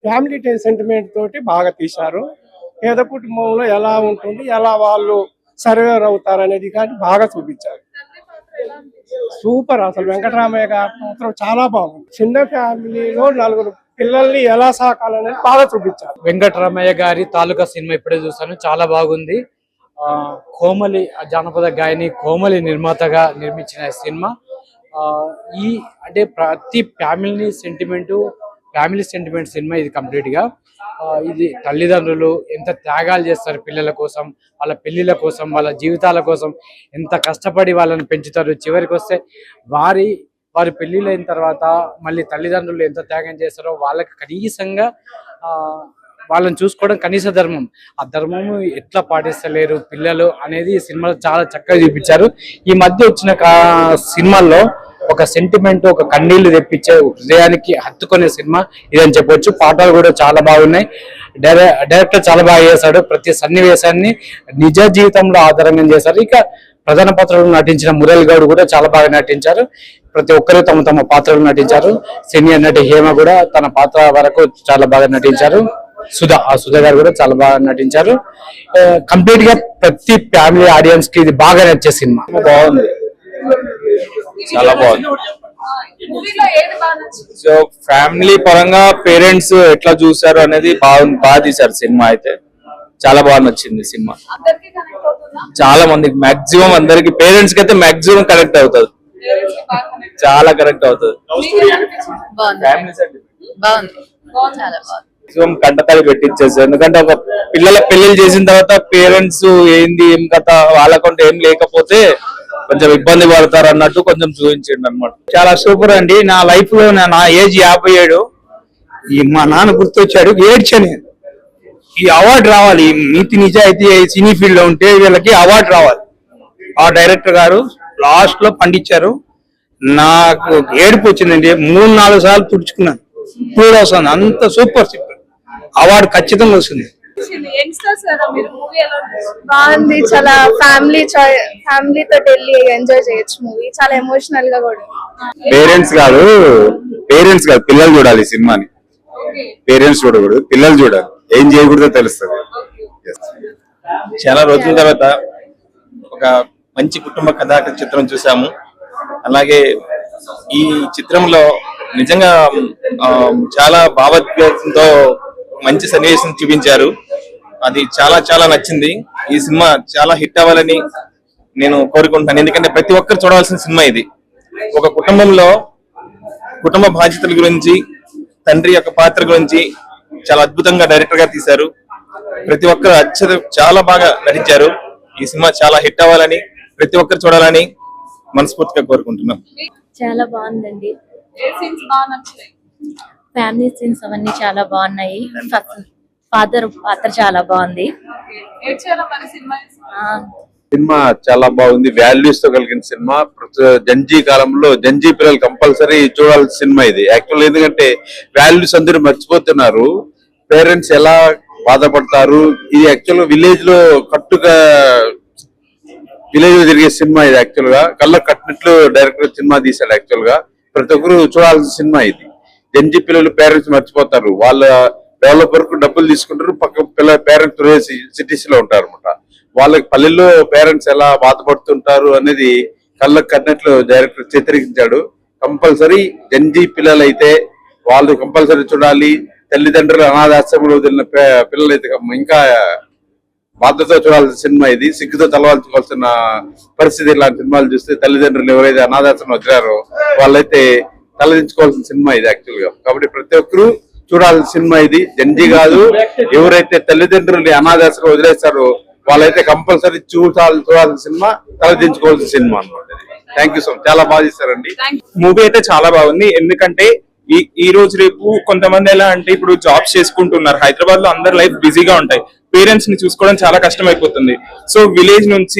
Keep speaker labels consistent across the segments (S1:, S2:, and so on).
S1: Family sentiment తోటి బాగా తీశారు. పేద కుటుంబంలో ఎలా ఉంటుంది, ఎలా వాళ్ళు సర్వేర్ అవుతారు అనేది కానీ బాగా చూపించారు. సూపర్. అసలు వెంకటరామయ్య గారి మాత్రం చాలా బాగుంది. చిన్న ఫ్యామిలీలో నలుగురు పిల్లల్ని ఎలా సాకాలనేది బాగా చూపించారు.
S2: వెంకటరామయ్య గారి తాలూకా సినిమా ఇప్పుడే చూసాను, చాలా బాగుంది. కోమలి జానపద గాయని కోమలి నిర్మాతగా నిర్మించిన సినిమా. ఈ అంటే ప్రతి ఫ్యామిలీ సెంటిమెంట్ సినిమా ఇది కంప్లీట్ గా. ఇది తల్లిదండ్రులు ఎంత త్యాగాలు చేస్తారు పిల్లల కోసం, వాళ్ళ పెళ్లిళ్ళ కోసం, వాళ్ళ జీవితాల కోసం ఎంత కష్టపడి వాళ్ళని పెంచుతారు. చివరికి వస్తే వారి పెళ్లిళ్ళైన తర్వాత మళ్ళీ తల్లిదండ్రులు ఎంత త్యాగం చేస్తారో వాళ్ళకి కనీసంగా వాళ్ళని చూసుకోవడం కనీస ధర్మం. ఆ ధర్మము ఎట్లా పాటిస్తలేరు పిల్లలు అనేది ఈ సినిమాలో చాలా చక్కగా చూపించారు. ఈ మధ్య వచ్చిన సినిమాల్లో ఒక సెంటిమెంట్, ఒక కన్నీళ్లు తెప్పించే, హృదయానికి హత్తుకునే సినిమా ఇదని చెప్పొచ్చు. పాటలు కూడా చాలా బాగున్నాయి. డైరెక్టర్ చాలా బాగా చేశాడు. ప్రతి సన్నివేశాన్ని నిజ జీవితంలో ఆధారంగా చేశారు. ఇక ప్రధాన పాత్రలు నటించిన మురళి గౌడ్ కూడా చాలా బాగా నటించారు. ప్రతి ఒక్కరు తమ తమ పాత్రలు నటించారు. సీనియర్ నటి హేమ కూడా తన పాత్ర వరకు చాలా బాగా నటించారు. సుధా గారు కూడా చాలా బాగా నటించారు. కంప్లీట్ గా ప్రతి ఫ్యామిలీ ఆడియన్స్ కి ఇది బాగా నచ్చే సినిమా.
S3: బాగుంది, చాలా బాగుంది. సో ఫ్యామిలీ పరంగా పేరెంట్స్ ఎట్లా చూసారు అనేది బాగా తీశారు. సినిమా అయితే చాలా బాగా నచ్చింది. సినిమా చాలా మందికి, మాక్సిమం అందరికి, పేరెంట్స్ కి అయితే మాక్సిమం కనెక్ట్ అవుతుంది, చాలా కనెక్ట్ అవుతుంది. మాక్సిమం కంటతడి పెట్టించేసారు. ఎందుకంటే ఒక పిల్లల పెళ్లిళ్ళు చేసిన తర్వాత పేరెంట్స్ ఏంది ఏం కథ వాళ్ళకంటే ఏం లేకపోతే కొంచెం ఇబ్బంది పడతారు అన్నట్టు కొంచెం చూపించండి అనమాట.
S4: చాలా సూపర్ అండి. నా లైఫ్ లో నా ఏజ్ 57. మా నాన్న గుర్తొచ్చాడు, ఏడ్చని. ఈ అవార్డు రావాలి, నీతి నిజాయితీ సినీ ఫీల్డ్ లో ఉంటే వీళ్ళకి అవార్డు రావాలి. ఆ డైరెక్టర్ గారు లాస్ట్ లో పండించారు. నాకు ఏడుపు వచ్చిందండి. 3-4 సార్లు తుడుచుకున్నాను. ఇప్పుడు వస్తుంది, అంత సూపర్ అవార్డు ఖచ్చితంగా వస్తుంది.
S5: బాగుంది, చాలా ఫ్యామిలీతో వెళ్ళి ఎంజాయ్ చేయొచ్చు మూవీ. చాలా ఎమోషనల్ గా కూడా.
S6: పేరెంట్స్ కాదు పిల్లలు చూడాలి సినిమాని. పేరెంట్స్ చూడకూడదు, పిల్లలు చూడాలి. ఏం చేయకూడదో తెలుస్తుంది.
S3: చాలా రోజుల తర్వాత ఒక మంచి కుటుంబ కథా చిత్రం చూసాము. అలాగే ఈ చిత్రంలో నిజంగా చాలా భావోద్వేగంతో మంచి సన్నివేశం చూపించారు. అది చాలా చాలా నచ్చింది. ఈ సినిమా చాలా హిట్ అవ్వాలని నేను కోరుకుంటున్నాను. ఎందుకంటే ప్రతి ఒక్కరు చూడవలసిన సినిమా ఇది. ఒక కుటుంబంలో కుటుంబ బాధ్యతల గురించి, తండ్రి యొక్క పాత్ర గురించి చాలా అద్భుతంగా డైరెక్టర్ గారు తీశారు. ప్రతి ఒక్కరు చాలా బాగా నటించారు. ఈ సినిమా చాలా హిట్ అవ్వాలని, ప్రతి ఒక్కరు చూడాలని మనస్ఫూర్తిగా కోరుకుంటున్నాం.
S7: చాలా బాగుందండి. ఫ్యామిలీ సీన్స్ అవన్నీ చాలా బాగున్నాయి. ఫాదర్ పాత్ర చాలా బాగుంది.
S6: సినిమా చాలా బాగుంది. వాల్యూస్ తో కలిగిన సినిమా. జంజీ కాలంలో జంజీ పిల్లలు కంపల్సరీ చూడాల్సిన సినిమా ఇది. యాక్చువల్ ఎందుకంటే వాల్యూస్ అందరూ మర్చిపోతున్నారు. పేరెంట్స్ ఎలా బాధపడతారు. ఇది యాక్చువల్ విలేజ్ లో తిరిగే సినిమా ఇది. యాక్చువల్ గా కళ్ళ కట్టినట్లు డైరెక్టర్ సినిమా తీశాడు. యాక్చువల్ గా ప్రతి ఒక్కరు చూడాల్సిన సినిమా ఇది. జంజీ పిల్లలు పేరెంట్స్ మర్చిపోతారు. వాళ్ళ డెవలప్ వరకు డబ్బులు తీసుకుంటారు. పక్క పేరెంట్స్ సిటీస్ లో ఉంటారు అనమాట. వాళ్ళకి పల్లెల్లో పేరెంట్స్ ఎలా బాధపడుతుంటారు అనేది కళ్ళకు కట్టినట్లు డైరెక్టర్ చిత్రీకరించాడు. కంపల్సరీ జంజీ పిల్లలు అయితే వాళ్ళు కంపల్సరీ చూడాలి. తల్లిదండ్రులు అనాథాశ్రమంలో వదిలిన పిల్లలైతే ఇంకా బాధతో చూడాల్సిన సినిమా ఇది. సిగ్గుతో తలవాల్చుకోవాల్సిన పరిస్థితి ఇలాంటి సినిమాలు చూస్తే. తల్లిదండ్రులు ఎవరైతే అనాథాశ్రమం వచ్చారో వాళ్ళైతే తలదించుకోవాల్సిన సినిమా ఇది యాక్చువల్ గా. కాబట్టి ప్రతి ఒక్కరు చూడాల్సిన సినిమా ఇది. జంజీ కాదు, ఎవరైతే తల్లిదండ్రులు అనాథాశ్రమం వదిలేస్తారో వాళ్ళైతే కంపల్సరీ చూడాల్సిన సినిమా, తలదించుకోవాల్సిన సినిమా అన్నమాట. Thank you so much. చాలా బాగా చేశారండి.
S8: మూవీ అయితే చాలా బాగుంది. ఎందుకంటే ఈ రోజు రేపు కొంతమంది ఎలా అంటే ఇప్పుడు జాబ్స్ చేసుకుంటున్నారు. హైదరాబాద్ లో అందరు లైఫ్ బిజీగా ఉంటాయి. పేరెంట్స్ ని చూసుకోవడం చాలా కష్టం అయిపోతుంది. సో విలేజ్ నుంచి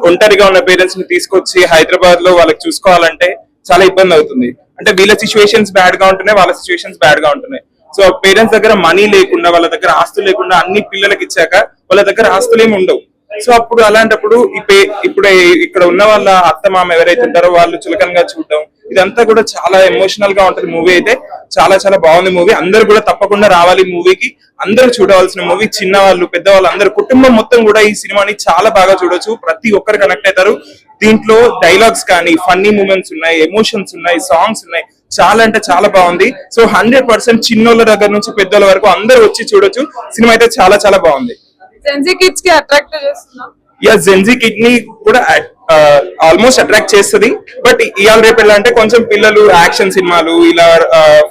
S8: ఒంటరిగా ఉన్న పేరెంట్స్ ని తీసుకొచ్చి హైదరాబాద్ లో వాళ్ళకి చూసుకోవాలంటే చాలా ఇబ్బంది అవుతుంది. అంటే వీళ్ళ సిచ్యువేషన్స్ బ్యాడ్ గా ఉంటున్నాయి, వాళ్ళ సిచ్యువేషన్స్ బ్యాడ్ గా ఉంటున్నాయి. సో పేరెంట్స్ దగ్గర మనీ లేకుండా, వాళ్ళ దగ్గర ఆస్తులు లేకుండా అన్ని పిల్లలకి ఇచ్చాక వాళ్ళ దగ్గర ఆస్తులు ఏమి ఉండవు. సో అప్పుడు అలాంటప్పుడు ఇప్పుడు ఇక్కడ ఉన్న వాళ్ళ అత్త మామ ఎవరైతే ఉంటారో వాళ్ళు చులకనగా చూడడం, ఇదంతా కూడా చాలా ఎమోషనల్ గా ఉంటది మూవీ అయితే. చాలా చాలా బాగుంది మూవీ. అందరూ కూడా తప్పకుండా రావాలి మూవీకి. అందరూ చూడవలసిన మూవీ. చిన్నవాళ్ళు పెద్దవాళ్ళు అందరు కుటుంబం మొత్తం కూడా ఈ సినిమాని చాలా బాగా చూడొచ్చు. ప్రతి ఒక్కరు కనెక్ట్ అవుతారు. దీంట్లో డైలాగ్స్ కానీ ఫన్నీ మూమెంట్స్ ఉన్నాయి, ఎమోషన్స్ ఉన్నాయి, సాంగ్స్ ఉన్నాయి. చాలా అంటే చాలా బాగుంది. సో 100% చిన్నోళ్ళ దగ్గర నుంచి పెద్దోళ్ళ వరకు అందరూ వచ్చి చూడొచ్చు. సినిమా అయితే చాలా చాలా బాగుంది.
S9: జెన్జీ కిడ్స్ కి అట్రాక్ట్ చేస్తుందా?
S8: జెన్జీ కిడ్ ని కూడా ఆల్మోస్ట్ అట్రాక్ట్ చేస్తుంది. బట్ ఇవాళ రేపు ఎలా అంటే కొంచెం పిల్లలు యాక్షన్ సినిమాలు ఇలా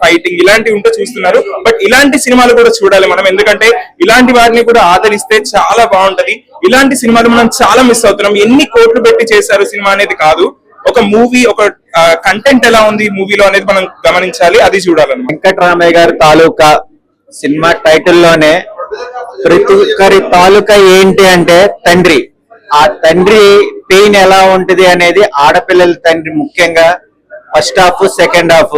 S8: ఫైటింగ్ ఇలాంటివి ఉంటే చూస్తున్నారు. బట్ ఇలాంటి సినిమాలు కూడా చూడాలి మనం, ఎందుకంటే ఇలాంటి వాటిని కూడా ఆదరిస్తే చాలా బాగుంటది. ఇలాంటి సినిమాలు మనం చాలా మిస్ అవుతున్నాం. ఎన్ని కోట్లు పెట్టి చేశారు సినిమా అనేది కాదు, ఒక మూవీ ఒక కంటెంట్ ఎలా ఉంది మూవీలో అనేది మనం గమనించాలి, అది చూడాలన్నమాట.
S10: వెంకటరామయ్య గారి తాలూకా సినిమా టైటిల్ లోనే ప్రతి ఒక్కరి తాలూకా ఏంటి అంటే తండ్రి. ఆ తండ్రి పెయిన్ ఎలా ఉంటది అనేది ఆడపిల్లల తండ్రి ముఖ్యంగా ఫస్ట్ హాఫ్ సెకండ్ హాఫ్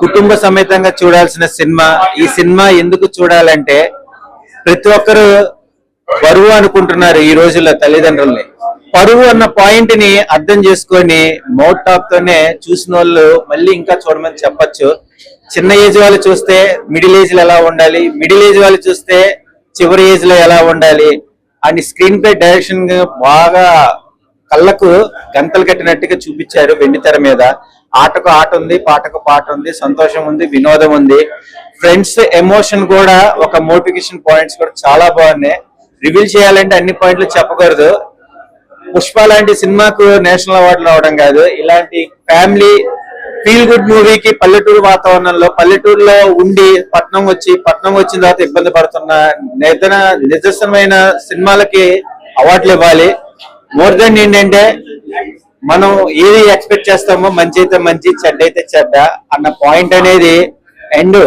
S10: కుటుంబ సమేతంగా చూడాల్సిన సినిమా. ఈ సినిమా ఎందుకు చూడాలంటే ప్రతి ఒక్కరు బరువు అనుకుంటున్నారు ఈ రోజుల్లో తల్లిదండ్రుల్ని. పరువు అన్న పాయింట్ ని అర్థం చేసుకొని మౌత్ టాప్ తోనే చూసిన వాళ్ళు మళ్ళీ ఇంకా చూడమని చెప్పొచ్చు. చిన్న ఏజ్ వాళ్ళు చూస్తే మిడిల్ ఏజ్ లో ఎలా ఉండాలి, మిడిల్ ఏజ్ వాళ్ళు చూస్తే చివరి ఏజ్ లో ఎలా ఉండాలి అని స్క్రీన్ ప్లే డైరెక్షన్ బాగా కళ్ళకు గంతలు కట్టినట్టుగా చూపించారు వెండి తెర మీద. ఆటకు ఆట ఉంది, పాటకు పాట ఉంది, సంతోషం ఉంది, వినోదం ఉంది. ఫ్రెండ్స్ ఎమోషన్ కూడా ఒక మోటివేషన్ పాయింట్స్ కూడా చాలా బాగున్నాయి. రివీల్ చేయాలంటే అన్ని పాయింట్లు చెప్పకూడదు. పుష్ప లాంటి సినిమాకు నేషనల్ అవార్డు రావడం కాదు, ఇలాంటి ఫ్యామిలీ ఫీల్ గుడ్ మూవీకి పల్లెటూరు వాతావరణంలో పల్లెటూరులో ఉండి పట్నం వచ్చిన తర్వాత ఇబ్బంది పడుతున్న నిదర్శనమైన సినిమాలకి అవార్డులు ఇవ్వాలి. మోర్ దెన్ ఏంటంటే మనం ఏది ఎక్స్పెక్ట్ చేస్తామో మంచి అయితే మంచి, చెడ్డ అయితే చెడ్డ అన్న పాయింట్ అనేది అండ్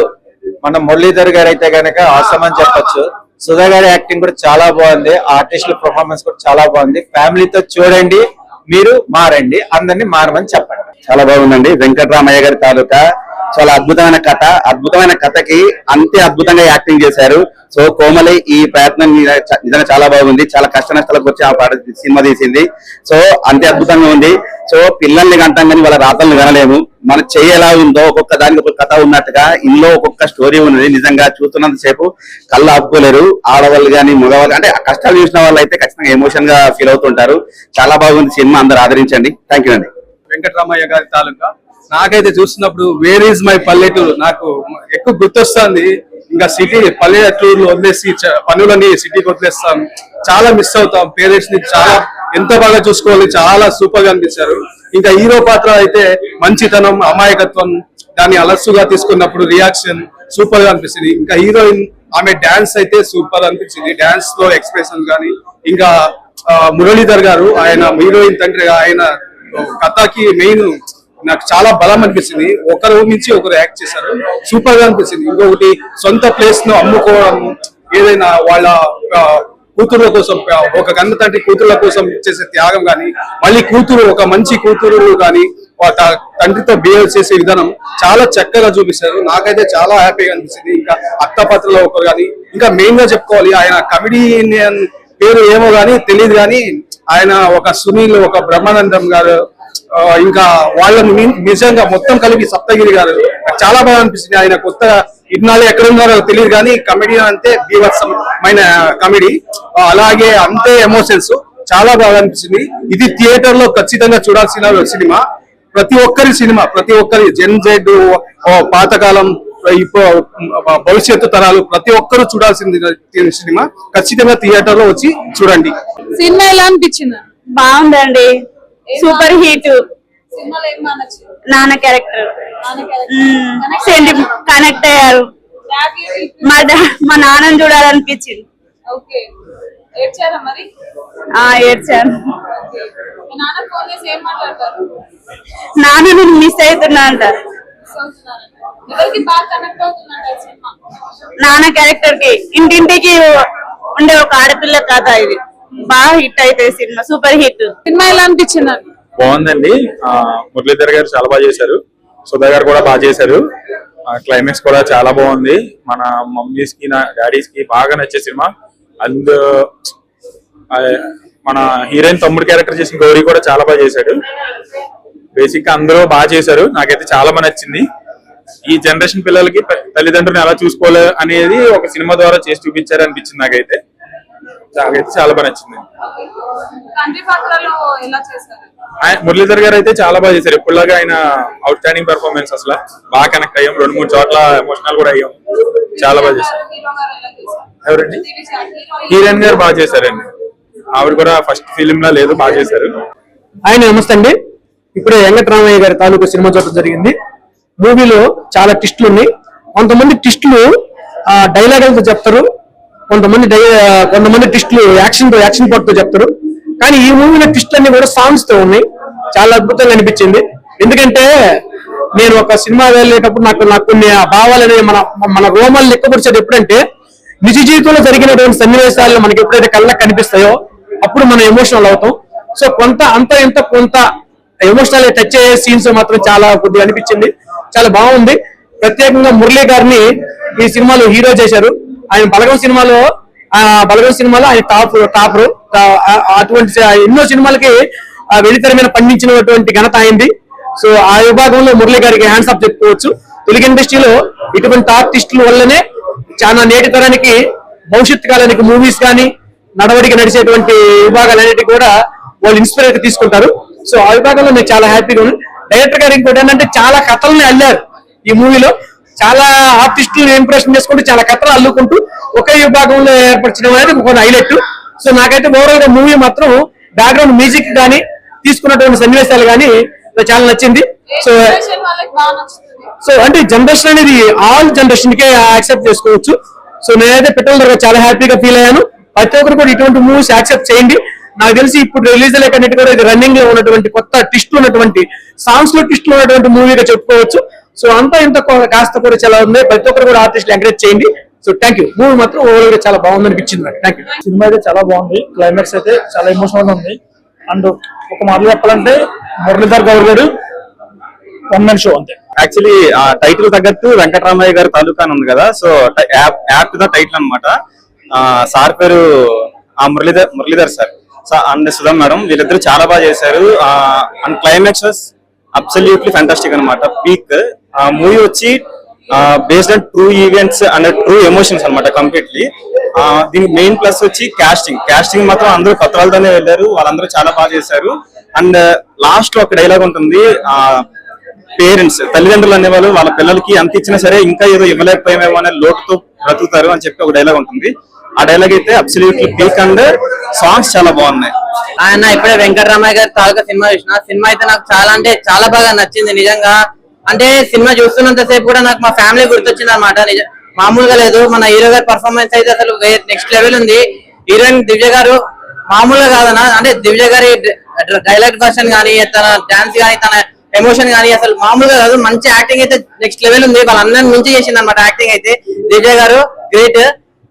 S10: మన మురళీధర్ గారు అయితే కనుక అవసరం అని చెప్పొచ్చు. సుధా గారి యాక్టింగ్ కూడా చాలా బాగుంది, ఆర్టిస్టుల పర్ఫార్మెన్స్ కూడా చాలా బాగుంది. ఫ్యామిలీతో చూడండి, మీరు మారండి, అందరినీ మారమని చెప్పండి.
S6: చాలా బాగుందండి. వెంకటరామయ్య గారి తాలూకా చాలా అద్భుతమైన కథ. అద్భుతమైన కథకి అంతే అద్భుతంగా యాక్టింగ్ చేశారు. సో కోమలి ఈ ప్రయత్నం నిజంగా చాలా బాగుంది. చాలా కష్ట నష్టాలకు వచ్చి ఆ పాట సినిమా తీసింది. సో అంతే అద్భుతంగా ఉంది. సో పిల్లల్ని కంటాం కానీ వాళ్ళ రాతల్ని వినలేము. మన చెయ్యి ఎలా ఉందో ఒక్కొక్క దానికి ఒక్కొక్క కథ ఉన్నట్టుగా ఇందులో ఒక్కొక్క స్టోరీ ఉన్నది. నిజంగా చూస్తున్నంత సేపు కళ్ళు ఆపుకోలేరు. ఆడవాళ్ళు కానీ మగవాళ్ళు అంటే కష్టాలు చూసిన వాళ్ళు అయితే ఖచ్చితంగా ఎమోషన్ గా ఫీల్ అవుతుంటారు. చాలా బాగుంది సినిమా, అందరూ ఆదరించండి. థ్యాంక్ యూ అండి.
S1: వెంకటరామయ్య గారి తాలూకా నాకైతే చూస్తున్నప్పుడు వేర్ ఈజ్ మై పల్లెటూరు నాకు ఎక్కువ గుర్తొస్తుంది. ఇంకా సిటీ పల్లెటూరులో వదిలేసి పనులని సిటీకి వదిలేస్తాం, చాలా మిస్ అవుతాం. పేరెంట్స్ ని చాలా ఎంత బాగా చూసుకోవాలి, చాలా సూపర్ గా అనిపించారు. ఇంకా హీరో పాత్ర అయితే మంచితనం, అమాయకత్వం దాన్ని అలస్సుగా తీసుకున్నప్పుడు రియాక్షన్ సూపర్ గా అనిపిస్తుంది. ఇంకా హీరోయిన్ ఆమె డాన్స్ అయితే సూపర్ అనిపించింది. డాన్స్ లో ఎక్స్ప్రెషన్ కానీ, ఇంకా మురళీధర్ గారు ఆయన హీరోయిన్ తండ్రిగా ఆయన కథకి మెయిన్ నాకు చాలా బలం అనిపించింది. ఒకరు నుంచి ఒకరు యాక్ట్ చేశారు, సూపర్ గా అనిపించింది. ఇంకొకటి సొంత ప్లేస్ ను అమ్ముకోవడం, ఏదైనా వాళ్ళ కూతుర్ల కోసం ఒక కన్న తండ్రి కూతుర్ల కోసం చేసే త్యాగం కానీ, మళ్ళీ కూతురు ఒక మంచి కూతురు కానీ తండ్రితో బిహేవ్ చేసే విధానం చాలా చక్కగా చూపిస్తారు. నాకైతే చాలా హ్యాపీగా అనిపించింది. ఇంకా అత్త పాత్రలో ఒకరు కానీ, ఇంకా మెయిన్ గా చెప్పుకోవాలి ఆయన కమెడియన్ పేరు ఏమో గానీ తెలియదు కానీ ఆయన ఒక సునీల్, ఒక బ్రహ్మానందం గారు, ఇంకా వాళ్ళని నిజంగా మొత్తం కలిపి సప్తగిరి గారు చాలా బాగా అనిపిస్తుంది. ఆయన కొత్త ఇన్నాళ్ళు ఎక్కడ ఉన్నారో తెలియదు కానీ కమెడియన్ అంటే బీభత్సమైన కమెడీ, అలాగే అంతే ఎమోషన్స్ చాలా బాగా అనిపించింది. ఇది థియేటర్ లో ఖచ్చితంగా చూడాల్సిన సినిమా. ప్రతి ఒక్కరి జెన్ జెడ్, పాతకాలం, ఇప్పుడు భవిష్యత్తు తరాలు ప్రతి ఒక్కరు చూడాల్సిన సినిమా. ఖచ్చితంగా థియేటర్ లో వచ్చి చూడండి.
S9: సినిమా ఎలా అనిపించింది?
S5: బాగుందండి, సూపర్ హిట్. నాన్న క్యారెక్టర్ కనెక్ట్ అయ్యారు. మా నాన్నని చూడాలనిపించింది. ఏడ్చాను. నాన్న నేను మిస్ అవుతున్నా అంటారు. నాన్న క్యారెక్టర్ కి ఇంటింటికి ఉండే ఒక ఆడపిల్ల కథ ఇది. బాగా హిట్ అయిపోయింది సినిమా, సూపర్ హిట్.
S9: సినిమా ఎలా అనిపించింది?
S8: బాగుందండి. మురళీధర్ గారు చాలా బాగా చేశారు, సుధా గారు కూడా బాగా చేశారు. క్లైమాక్స్ కూడా చాలా బాగుంది. మన మమ్మీస్ కి డాడీస్ కి బాగా నచ్చే సినిమా. అండ్ మన హీరోయిన్ తమ్ముడు క్యారెక్టర్ చేసిన గౌరీ కూడా చాలా బాగా చేశాడు. బేసిక్ గా అందరూ బాగా చేశారు. నాకైతే చాలా బాగా నచ్చింది. ఈ జనరేషన్ పిల్లలకి తల్లిదండ్రులను ఎలా చూసుకోవాలి అనేది ఒక సినిమా ద్వారా చేసి చూపించారు అనిపించింది నాకైతే చాలా బాగా నచ్చింది.
S9: తండ్రి పాత్రలో ఎలా చేశారు?
S8: మురళీధర్ గారు అయితే చాలా బాగా చేశారు. ఎప్పుడులాగా ఆయన అవుట్ స్టాండింగ్ పెర్ఫార్మెన్స్, అసలు బాగా కనెక్ట్ అయ్యాం, 2-3 చోట్ల ఎమోషనల్ కూడా అయ్యాం. చాలా బాగా చేశారు. ఎవరండి? హీరోయిన్ గారు బాగా చేశారండి. ఆవిడ కూడా ఫస్ట్ ఫిలిం లా లేదు, బాగా చేశారు.
S11: ఆయన నమస్తే అండి. ఇప్పుడే వెంకటరామయ్య గారి తాలూకు సినిమా చూడటం జరిగింది. మూవీలో చాలా ట్విస్టులు ఉన్నాయి. కొంతమంది ట్విస్టులు డైలాగులతో చెప్తారు, కొంతమంది ట్విస్టులు యాక్షన్ పార్ట్తో చెప్తారు. కానీ ఈ మూవీలో ట్విస్టులు అన్ని కూడా సాంగ్స్ తో ఉన్నాయి. చాలా అద్భుతంగా అనిపించింది. ఎందుకంటే నేను ఒక సినిమా వెళ్ళేటప్పుడు నాకు కొన్ని భావాలు అనేవి మన రోమాలు లెక్కపరిచేది ఎప్పుడంటే నిజ జీవితంలో జరిగినటువంటి సన్నివేశాలు మనకి ఎప్పుడైతే కళ్ళకు కనిపిస్తాయో అప్పుడు మనం ఎమోషనల్ అవుతాం. సో కొంత ఎమోషనల్ టచ్ అయ్యే సీన్స్ మాత్రం చాలా కొద్దిగా అనిపించింది. చాలా బాగుంది. ప్రత్యేకంగా మురళీ గారిని ఈ సినిమాలో హీరో చేశారు. ఆయన బలగం సినిమాలో ఆయన టాపర్. అటువంటి ఎన్నో సినిమాలకి వెలితెర మీద పండించినటువంటి ఘనత అయింది. సో ఆ విభాగంలో మురళీ గారికి హ్యాండ్స్ ఆఫ్ చెప్పుకోవచ్చు. తెలుగు ఇండస్ట్రీలో ఇటువంటి ఆర్టిస్టుల వల్లనే చాలా నేటి తరానికి భవిష్యత్ కాలానికి మూవీస్ కానీ నడవడికి నడిచేటువంటి విభాగాలన్నిటి కూడా వాళ్ళు ఇన్స్పిరేషన్ తీసుకుంటారు. సో ఆ విభాగంలో నేను చాలా హ్యాపీగా ఉన్నాను. డైరెక్టర్ గారు ఇంకోటి ఏంటంటే చాలా కథల్ని అల్లారు. ఈ మూవీలో చాలా ఆర్టిస్టులను ఇంప్రెషన్ చేసుకుంటూ చాలా కథలు అల్లుకుంటూ ఒకే విభాగంలో ఏర్పరచడం అనేది ఒక హైలైట్. సో నాకైతే ఓవరాల్ గా మూవీ మాత్రం బ్యాక్గ్రౌండ్ మ్యూజిక్ కానీ తీసుకున్నటువంటి సన్నివేశాలు కానీ చాలా నచ్చింది. సో అంటే జనరేషన్ అనేది ఆల్ జనరేషన్ కే యాక్సెప్ట్ చేసుకోవచ్చు. సో నేనైతే పిట్టల దగ్గర చాలా హ్యాపీగా ఫీల్ అయ్యాను. ప్రతి ఒక్కరు కూడా ఇటువంటి మూవీస్ యాక్సెప్ట్ చేయండి. నాకు తెలిసి ఇప్పుడు రిలీజ్ లేకన్నిటి కూడా ఇది రన్నింగ్ లో ఉన్నటువంటి కొత్త ట్విస్టులు ఉన్నటువంటి సాంగ్స్ లో ట్విస్టులు ఉన్నటువంటి మూవీగా చెప్పుకోవచ్చు. సో అంతా ఇంత కాస్త కూడా చాలా ఉంది. ప్రతి ఒక్కరు కూడా ఆర్టిస్టులు ఎంకరేజ్ చేయండి. So thank you. మూవీ మాత్రం ఓవరాల్ గా చాలా బాగుంది అనిపించింది నాకు. Thank you.
S1: సినిమా అయితే చాలా బాగుంది. క్లైమాక్స్ అయితే చాలా ఎమోషనల్ గా ఉంది. అండ్ ఒక మాటలు చెప్పాలంటే మురళీధర్ గౌడ్ గారు వన్ మ్యాన్ షో అంతే.
S10: యాక్చువల్లీ టైటిల్ తగ్గట్టు వెంకటరామయ్య గారి తాలూకా అని ఉంది కదా, సో యాప్ ద టైటిల్ అనమాట. సార్ పేరు Muralidhar sir and Sudha madam, వీళ్ళిద్దరు చాలా బాగా చేశారు. And climax was absolutely fantastic అనమాట. పీక్ మూవీ వచ్చి based on true events and true emotions అనమాట కంప్లీట్లీ. దీనికి మెయిన్ ప్లస్ వచ్చి కాస్టింగ్ మాత్రం అందరూ కొత్త వాళ్ళతోనే వెళ్ళారు. వాళ్ళందరూ చాలా బాగా చేశారు. అండ్ లాస్ట్ లో ఒక డైలాగ్ ఉంటుంది, పేరెంట్స్ తల్లిదండ్రులు అనేవాళ్ళు వాళ్ళ పిల్లలకి ఎంత ఇచ్చినా సరే ఇంకా ఏదో ఇవ్వలేకపోయామేమో అనే లోటుతో బ్రతుకుతారు అని చెప్పి ఒక డైలాగ్ ఉంటుంది. ఆ డైలాగ్ అయితే అబ్సల్యూట్లీ పీక్ అండ్ సాంగ్స్ చాలా బాగున్నాయి.
S12: ఆయన ఇప్పుడే వెంకటరామయ్య గారి తాలూకా సినిమా చూసిన. సినిమా అయితే నాకు చాలా అంటే చాలా బాగా నచ్చింది నిజంగా. అంటే సినిమా చూస్తున్నంత సేపు కూడా నాకు మా ఫ్యామిలీ గుర్తొచ్చింది అనమాట. మామూలుగా లేదు. మన హీరో గారి పర్ఫార్మెన్స్ అయితే అసలు నెక్స్ట్ లెవెల్ ఉంది. హీరోయిన్ దివ్య గారు మామూలుగా కాదన్నా. అంటే దివ్య గారి డైలాగ్ వర్షన్ కానీ, తన డాన్స్ కానీ, తన ఎమోషన్ కానీ అసలు మామూలుగా కాదు. మంచి యాక్టింగ్ అయితే నెక్స్ట్ లెవెల్ ఉంది. వాళ్ళందరిని మించి చేసింది అనమాట యాక్టింగ్ అయితే. దివ్య గారు గ్రేట్.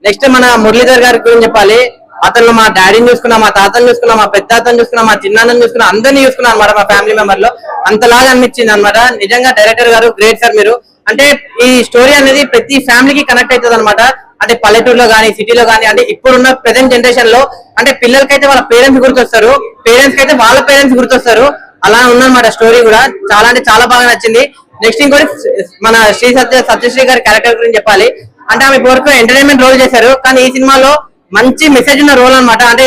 S12: నెక్స్ట్ మన మురళీధర్ గారి గురించి చెప్పాలి. అతను మా డాడీని చూసుకున్నా, మా తాతని చూసుకున్నా, మా పెద్ద తాతని చూసుకున్నా, మా చిన్నాన్నని చూసుకున్నా, అందరినీ చూసుకున్నా అనమాట. మా ఫ్యామిలీ మెంబర్ లో అంతలాగా అనిపించింది అనమాట. నిజంగా డైరెక్టర్ గారు గ్రేట్ సార్ మీరు. అంటే ఈ స్టోరీ అనేది ప్రతి ఫ్యామిలీకి కనెక్ట్ అవుతుంది అనమాట. అంటే పల్లెటూరులో కానీ, సిటీలో కానీ, అంటే ఇప్పుడున్న ప్రెసెంట్ జనరేషన్ లో అంటే పిల్లలకైతే వాళ్ళ పేరెంట్స్ గుర్తొస్తారు, పేరెంట్స్ కి అయితే వాళ్ళ పేరెంట్స్ గుర్తొస్తారు. అలా ఉందన్నమాట స్టోరీ కూడా. చాలా అంటే చాలా బాగా నచ్చింది. నెక్స్ట్ ఇంకోటి మన సత్యశ్రీ గారి క్యారెక్టర్ గురించి చెప్పాలి. అంటే ఆమె వరకు ఎంటర్టైన్మెంట్ రోల్ చేశారు, కానీ ఈ సినిమాలో మంచి మెసేజ్ ఉన్న రోల్ అనమాట. అంటే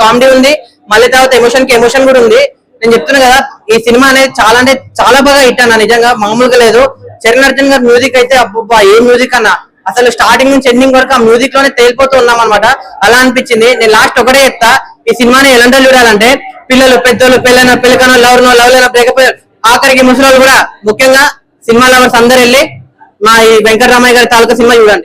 S12: కామెడీ ఉంది, మళ్ళీ తర్వాత ఎమోషన్ కూడా ఉంది. నేను చెప్తున్నా కదా, ఈ సినిమా అనేది చాలా అంటే చాలా బాగా హిట్ అన్న. నిజంగా మామూలుగా లేదు. చరణ్ అర్జున్ గారి మ్యూజిక్ అయితే అబ్బా ఏ మ్యూజిక్ అన్న. అసలు స్టార్టింగ్ నుంచి ఎండింగ్ వరకు ఆ మ్యూజిక్ లోనే తేలిపోతూ ఉన్నాం అనమాట. అలా అనిపించింది. నేను లాస్ట్ ఒకటే చెప్తా, ఈ సినిమాని ఎలాంటి చూడాలంటే పిల్లలు, పెద్దలు, పెళ్ళైన, పెళ్ళికనో, లవ్ లేనో, బ్రేకప్, ఆఖరికి ముసలి కూడా ముఖ్యంగా సినిమా లవర్స్ అందరు వెళ్ళి మా ఈ వెంకటరామయ్య గారి తాలూకా సినిమా చూడండి.